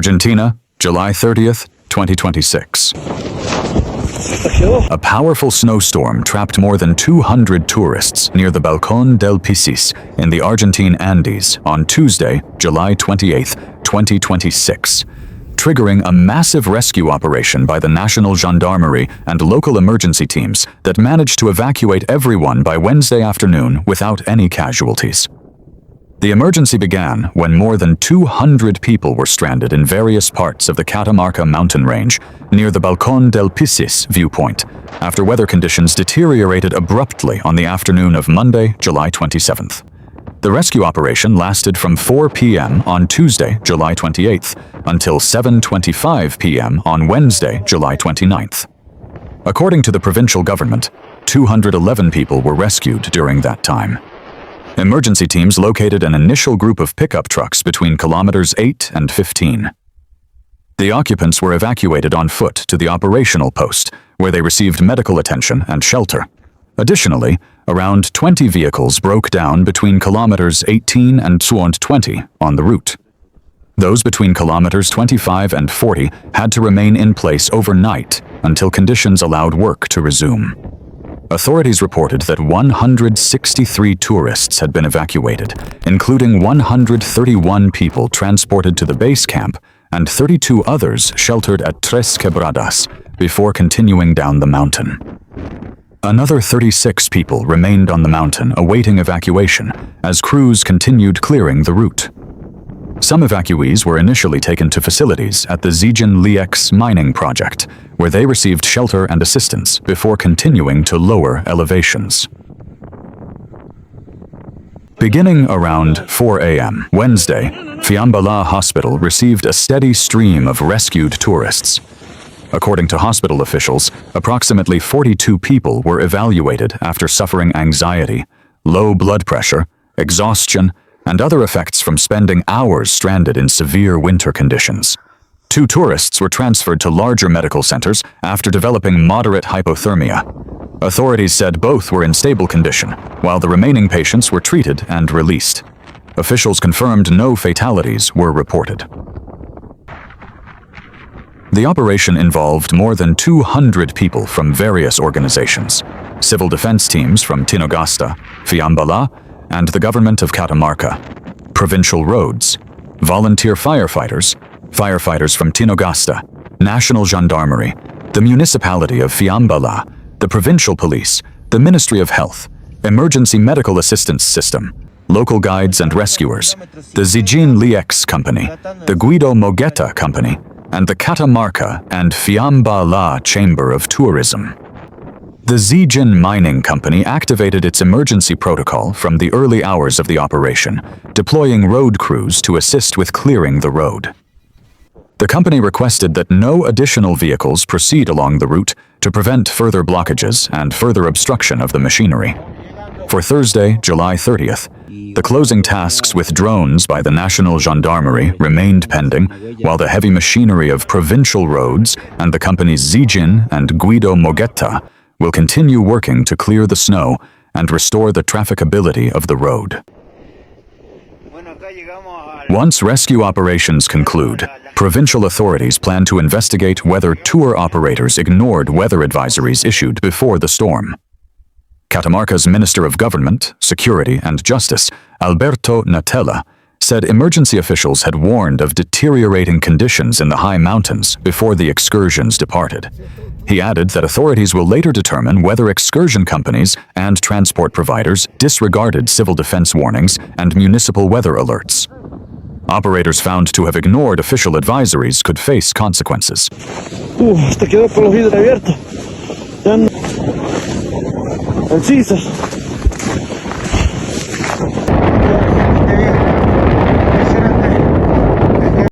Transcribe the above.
Argentina, July 30th, 2026. A powerful snowstorm trapped more than 200 tourists near the Balcón del Pissis in the Argentine Andes on Tuesday, July 28, 2026, triggering a massive rescue operation by the National Gendarmerie and local emergency teams that managed to evacuate everyone by Wednesday afternoon without any casualties. The emergency began when more than 200 people were stranded in various parts of the Catamarca mountain range near the Balcón del Pissis viewpoint after weather conditions deteriorated abruptly on the afternoon of Monday, July 27th. The rescue operation lasted from 4 p.m. on Tuesday, July 28th, until 7:25 p.m. on Wednesday, July 29th. According to the provincial government, 211 people were rescued during that time. Emergency teams located an initial group of pickup trucks between kilometers 8 and 15. The occupants were evacuated on foot to the operational post, where they received medical attention and shelter. Additionally, around 20 vehicles broke down between kilometers 18 and 20 on the route. Those between kilometers 25 and 40 had to remain in place overnight until conditions allowed work to resume. Authorities reported that 163 tourists had been evacuated, including 131 people transported to the base camp and 32 others sheltered at Tres Quebradas before continuing down the mountain. Another 36 people remained on the mountain awaiting evacuation as crews continued clearing the route. Some evacuees were initially taken to facilities at the Zhejiang Lièx mining project, where they received shelter and assistance before continuing to lower elevations. Beginning around 4 a.m. Wednesday, Fiambala Hospital received a steady stream of rescued tourists. According to hospital officials, approximately 42 people were evaluated after suffering anxiety, low blood pressure, exhaustion, and other effects from spending hours stranded in severe winter conditions. 2 tourists were transferred to larger medical centers after developing moderate hypothermia. Authorities said both were in stable condition, while the remaining patients were treated and released. Officials confirmed no fatalities were reported. The operation involved more than 200 people from various organizations, civil defense teams from Tinogasta, Fiambala, and the government of Catamarca, provincial roads, volunteer firefighters from Tinogasta, National Gendarmerie, the municipality of Fiambala, the provincial police, the Ministry of Health, Emergency Medical Assistance System, local guides and rescuers, the Zhejiang Lièx Company, the Guido Mogetta Company, and the Catamarca and Fiambala Chamber of Tourism. The Zhejiang Mining Company activated its emergency protocol from the early hours of the operation, deploying road crews to assist with clearing the road. The company requested that no additional vehicles proceed along the route to prevent further blockages and further obstruction of the machinery. For Thursday, July 30th, the closing tasks with drones by the National Gendarmerie remained pending, while the heavy machinery of provincial roads and the companies Zhejiang and Guido Mogetta will continue working to clear the snow and restore the trafficability of the road. Once rescue operations conclude, provincial authorities plan to investigate whether tour operators ignored weather advisories issued before the storm. Catamarca's Minister of Government, Security and Justice, Alberto Natella, said emergency officials had warned of deteriorating conditions in the high mountains before the excursions departed. He added that authorities will later determine whether excursion companies and transport providers disregarded civil defense warnings and municipal weather alerts. Operators found to have ignored official advisories could face consequences. Hasta quedó con los vidrios abiertos. Ya no. El